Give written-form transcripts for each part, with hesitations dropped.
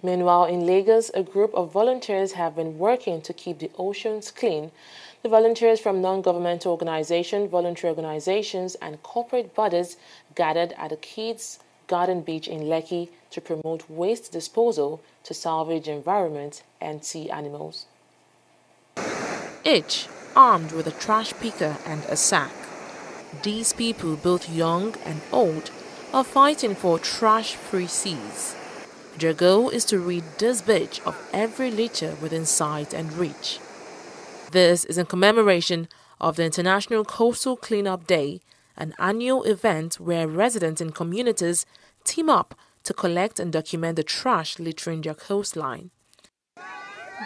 Meanwhile, in Lagos, a group of volunteers have been working to keep the oceans clean. The volunteers from non-governmental organizations, voluntary organizations, and corporate bodies gathered at the Kids Garden Beach in Lekki to promote waste disposal to salvage the environment and sea animals. Each armed with a trash picker and a sack. These people, both young and old, are fighting for trash-free seas. Their goal is to rid this beach of every litter within sight and reach. This is in commemoration of the International Coastal Cleanup Day, an annual event where residents in communities team up to collect and document the trash littering their coastline.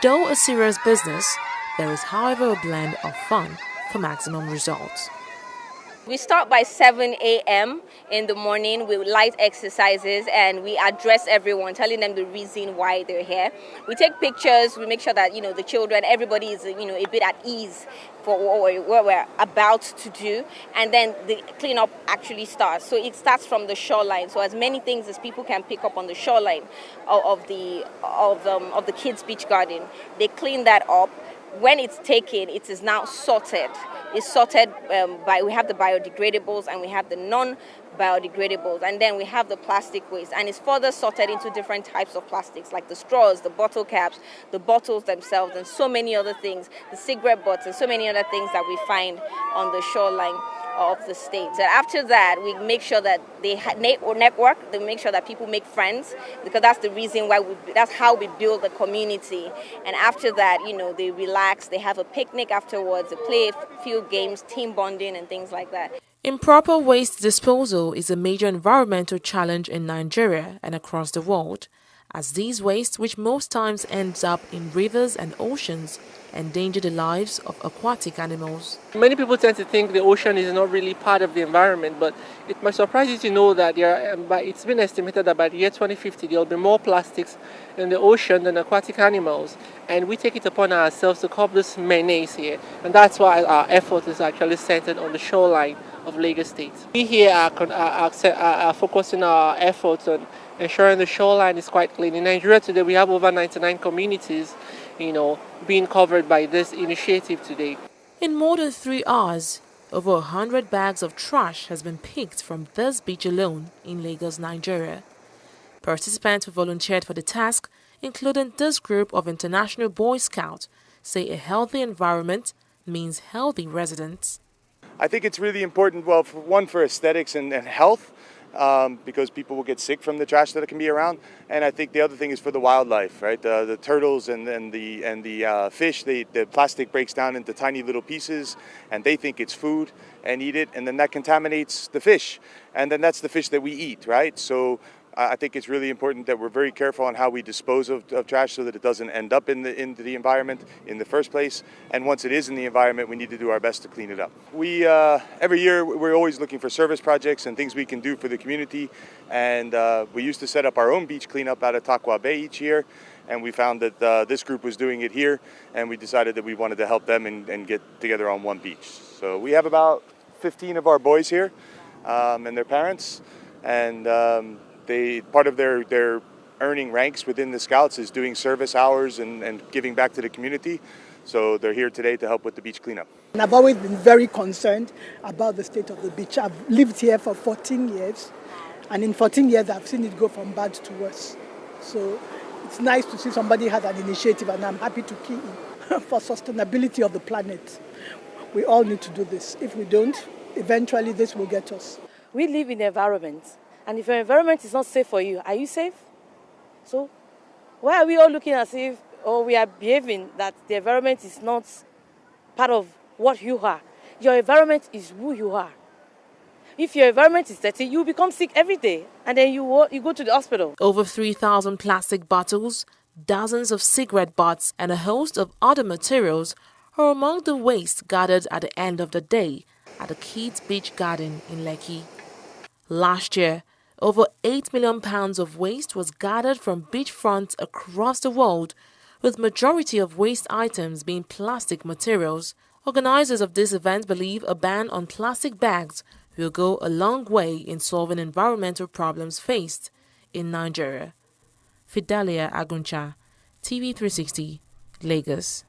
Though a serious business, there is, however, a blend of fun for maximum results. We start by 7 a.m. in the morning with light exercises, and we address everyone, telling them the reason why they're here. We take pictures, we make sure that, the children, everybody is, a bit at ease for what we're about to do, and then the cleanup actually starts. So it starts from the shoreline. So as many things as people can pick up on the shoreline of the kids' beach garden, they clean that up. When it's taken, it is now sorted. It's sorted we have the biodegradables and we have the non-biodegradables, and then we have the plastic waste, and it's further sorted into different types of plastics like the straws, the bottle caps, the bottles themselves, and so many other things, the cigarette butts, and so many other things that we find on the shoreline of the state. And after that, we make sure that they network, they make sure that people make friends, because that's the reason why that's how we build the community. And after that, they relax, they have a picnic afterwards, they play field games, team bonding, and things like that. Improper waste disposal is a major environmental challenge in Nigeria and across the world, as these wastes, which most times ends up in rivers and oceans, endanger the lives of aquatic animals. Many people tend to think the ocean is not really part of the environment, but it might surprise you to know that it's been estimated that by the year 2050 there will be more plastics in the ocean than aquatic animals, and we take it upon ourselves to curb this menace here, and that's why our effort is actually centered on the shoreline of Lagos State. We here are focusing our efforts on ensuring the shoreline is quite clean. In Nigeria today, we have over 99 communities, being covered by this initiative today. In more than 3 hours, over 100 bags of trash has been picked from this beach alone in Lagos, Nigeria. Participants who volunteered for the task, including this group of International Boy Scouts, say a healthy environment means healthy residents. I think it's really important, for aesthetics and health, because people will get sick from the trash that can be around, and I think the other thing is for the wildlife, right? The turtles and the fish, the plastic breaks down into tiny little pieces, and they think it's food and eat it, and then that contaminates the fish, and then that's the fish that we eat, right? So I think it's really important that we're very careful on how we dispose of trash so that it doesn't end up into the environment in the first place. And once it is in the environment, we need to do our best to clean it up. We every year we're always looking for service projects and things we can do for the community. And we used to set up our own beach cleanup out of Takwa Bay each year. And we found that this group was doing it here, and we decided that we wanted to help them and get together on one beach. So we have about 15 of our boys here and their parents, and part of their earning ranks within the Scouts is doing service hours and giving back to the community. So they're here today to help with the beach cleanup. And I've always been very concerned about the state of the beach. I've lived here for 14 years, and in 14 years I've seen it go from bad to worse. So it's nice to see somebody had an initiative, and I'm happy to key in for sustainability of the planet. We all need to do this. If we don't, eventually this will get us. We live in an environment. And if your environment is not safe for you, are you safe? So why are we all looking as if, we are behaving that the environment is not part of what you are? Your environment is who you are. If your environment is dirty, you become sick every day, and then you go to the hospital. Over 3,000 plastic bottles, dozens of cigarette butts, and a host of other materials are among the waste gathered at the end of the day at the Kids Beach Garden in Lekki. Last year, over 8 million pounds of waste was gathered from beachfronts across the world, with majority of waste items being plastic materials. Organizers of this event believe a ban on plastic bags will go a long way in solving environmental problems faced in Nigeria. Fidelia Aguncha, TV 360, Lagos.